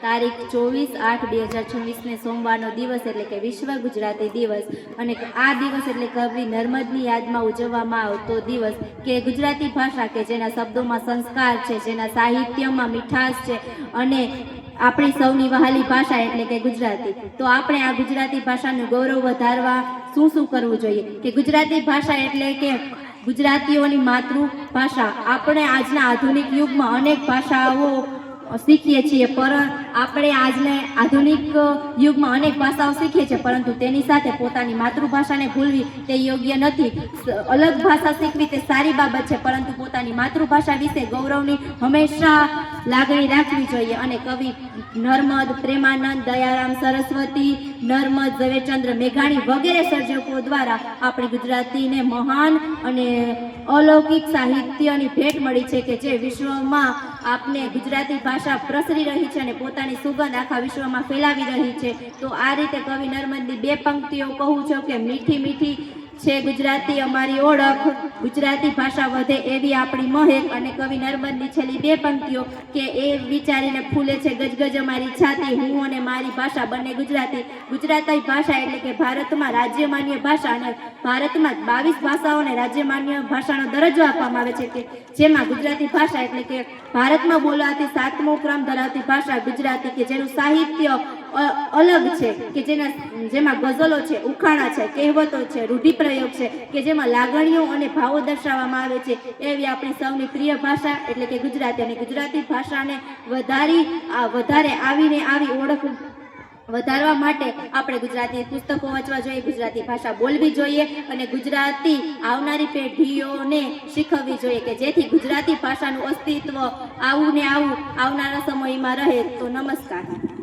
તારીખ 24/8/2026 સોમવારનો દિવસ એટલે કે વિશ્વ ગુજરાતી દિવસ અને આ દિવસ એટલે કવિ નર્મદની યાદમાં ઉજવવામાં આવતો દિવસ કે ગુજરાતી ભાષા કે જેના શબ્દોમાં સંસ્કાર છે, જેના સાહિત્યમાં મીઠાશ છે અને આપણી સૌની વહાલી ભાષા એટલે કે ગુજરાતી. તો આપણે આ ગુજરાતી ભાષાનું ગૌરવ વધારવા શું કરવું જોઈએ કે ગુજરાતી ભાષા એટલે કે ગુજરાતીઓની માતૃભાષા. આપણે આજના આધુનિક યુગમાં અનેક ભાષાઓ શીખીએ છીએ, પર આપણે આજને આધુનિક યુગમાં અનેક ભાષાઓ શીખીએ છીએ, પરંતુ તેની સાથે પોતાની માતૃભાષાને ભૂલવી તે યોગ્ય નથી. અલગ ભાષા શીખવી તે સારી બાબત છે, પરંતુ પોતાની માતૃભાષા વિશે ગૌરવની હંમેશા લાગણી રાખવી જોઈએ. અને કવિ નર્મદ, પ્રેમાનંદ, દયારામ સરસ્વતી, નર્મદ, ઝવેરચંદ્ર મેઘાણી વગેરે સર્જકો દ્વારા આપણી ગુજરાતીને મહાન અને અલૌકિક સાહિત્યની ભેટ મળી છે કે જે વિશ્વમાં આપને ગુજરાતી ભાષા પ્રસરી રહી છે અને પોતાની સુગંધ આખા વિશ્વમાં ફેલાવી રહી છે. તો આ રીતે કવિ નર્મદની બે પંક્તિઓ કહું છું કે મીઠી મીઠી છે ગુજરાતી અમારી ઓળખ, ગુજરાતી ભાષા વધે એવી આપણી મહેક. અને કવિ નર્મદની છેલ્લી બે પંક્તિઓ કે એ વિચારીને ફૂલે છે ગજગજ અમારી છાતી, હું અને મારી ભાષા બંને ગુજરાતી. ગુજરાતી ભાષા એટલે કે ભારતમાં રાજ્યમાન્ય ભાષા અને ભારતમાં 22 ભાષાઓને રાજ્યમાન્ય ભાષાનો દરજ્જો આપવામાં આવે છે કે જેમાં ગુજરાતી ભાષા એટલે કે ભારતમાં બોલાતી 7મો ક્રમ ધરાવતી ભાષા ગુજરાતી કે જેનું સાહિત્ય અલગ છે કે જેમાં ગઝલો છે, ઉખાણા છે, કહેવતો છે, રૂઢિપ્રયોગ છે કે જેમાં લાગણીઓ અને ભાવો દર્શાવવામાં આવે છે. એવી આપણી સૌની પ્રિય ભાષા એટલે કે ગુજરાતી. અને ગુજરાતી ભાષાને વધારે આવી ઓળખ વધારવા માટે આપણે ગુજરાતી પુસ્તકો વાંચવા જોઈએ, ગુજરાતી ભાષા બોલવી જોઈએ અને ગુજરાતી આવનારી પેઢીઓને શીખવવી જોઈએ કે જેથી ગુજરાતી ભાષાનું અસ્તિત્વ આવનારા સમયમાં રહે. તો નમસ્કાર.